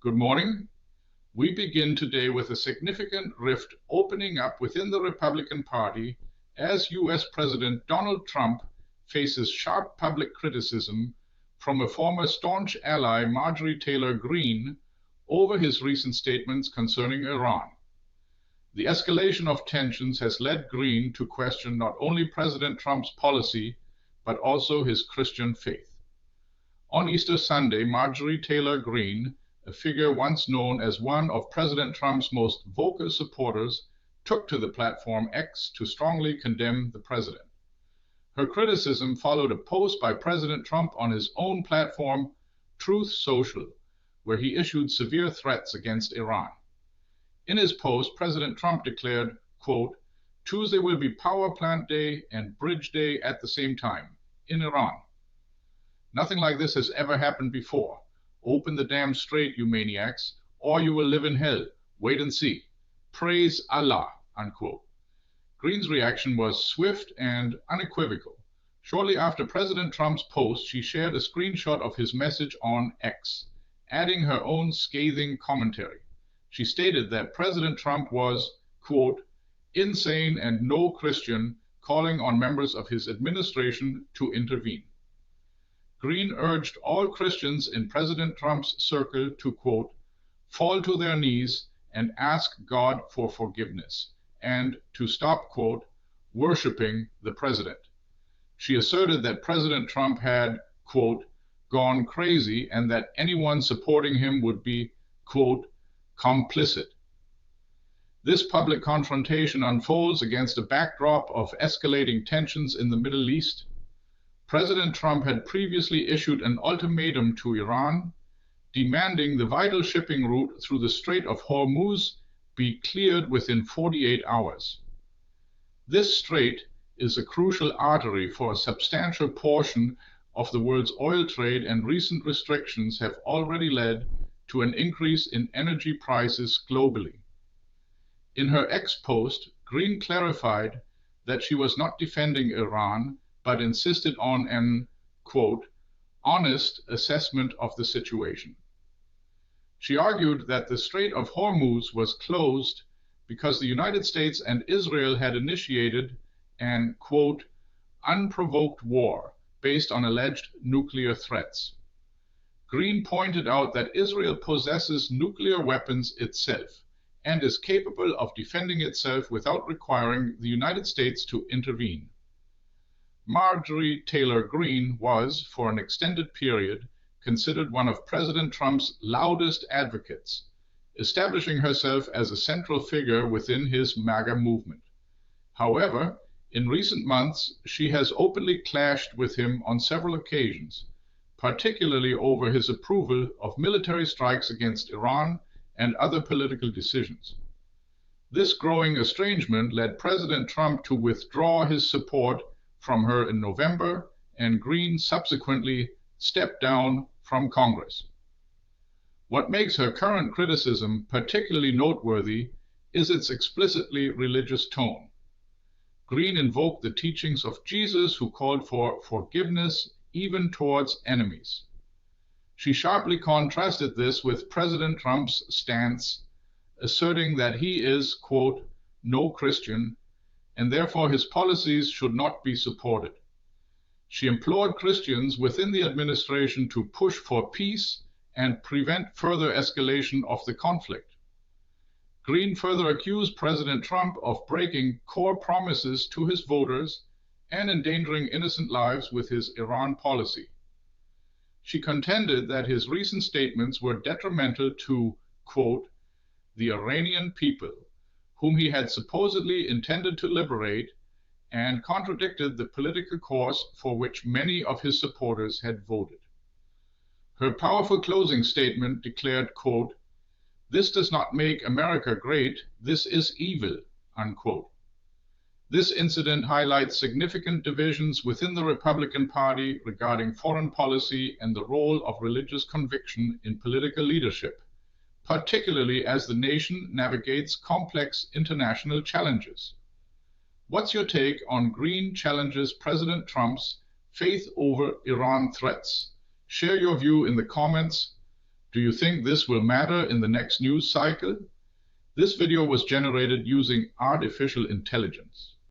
Good morning. We begin today with a significant rift opening up within the Republican Party as U.S. President Donald Trump faces sharp public criticism from a former staunch ally, Marjorie Taylor Greene, over his recent statements concerning Iran. The escalation of tensions has led Greene to question not only President Trump's policy, but also his Christian faith. On Easter Sunday, Marjorie Taylor Greene, a figure once known as one of President Trump's most vocal supporters, took to the platform X to strongly condemn the president. Her criticism followed a post by President Trump on his own platform, Truth Social, where he issued severe threats against Iran. In his post, President Trump declared, quote, "Tuesday will be Power Plant Day and Bridge Day at the same time, in Iran. Nothing like this has ever happened before. Open the damn strait, you maniacs, or you will live in hell. Wait and see. Praise Allah," unquote. Greene's reaction was swift and unequivocal. Shortly after President Trump's post, she shared a screenshot of his message on X, adding her own scathing commentary. She stated that President Trump was, quote, "insane and no Christian," calling on members of his administration to intervene. Greene urged all Christians in President Trump's circle to, quote, "fall to their knees and ask God for forgiveness," and to stop, quote, "worshiping the president." She asserted that President Trump had, quote, "gone crazy," and that anyone supporting him would be, quote, "complicit." This public confrontation unfolds against a backdrop of escalating tensions in the Middle East. President Trump had previously issued an ultimatum to Iran, demanding the vital shipping route through the Strait of Hormuz be cleared within 48 hours. This strait is a crucial artery for a substantial portion of the world's oil trade, and recent restrictions have already led to an increase in energy prices globally. In her X post, Greene clarified that she was not defending Iran, but insisted on an, quote, "honest assessment of the situation." She argued that the Strait of Hormuz was closed because the United States and Israel had initiated an, quote, "unprovoked war based on alleged nuclear threats." Greene pointed out that Israel possesses nuclear weapons itself and is capable of defending itself without requiring the United States to intervene. Marjorie Taylor Greene was, for an extended period, considered one of President Trump's loudest advocates, establishing herself as a central figure within his MAGA movement. However, in recent months, she has openly clashed with him on several occasions, particularly over his approval of military strikes against Iran and other political decisions. This growing estrangement led President Trump to withdraw his support from her in November, and Greene subsequently stepped down from Congress. What makes her current criticism particularly noteworthy is its explicitly religious tone. Greene invoked the teachings of Jesus, who called for forgiveness even towards enemies. She sharply contrasted this with President Trump's stance, asserting that he is, quote, "no Christian," and therefore his policies should not be supported. She implored Christians within the administration to push for peace and prevent further escalation of the conflict. Greene further accused President Trump of breaking core promises to his voters and endangering innocent lives with his Iran policy. She contended that his recent statements were detrimental to, quote, "the Iranian people," whom he had supposedly intended to liberate, and contradicted the political course for which many of his supporters had voted. Her powerful closing statement declared, quote, "this does not make America great, this is evil," unquote. This incident highlights significant divisions within the Republican Party regarding foreign policy and the role of religious conviction in political leadership, particularly as the nation navigates complex international challenges. What's your take on Greene challenges President Trump's faith over Iran threats? Share your view in the comments. Do you think this will matter in the next news cycle? This video was generated using artificial intelligence.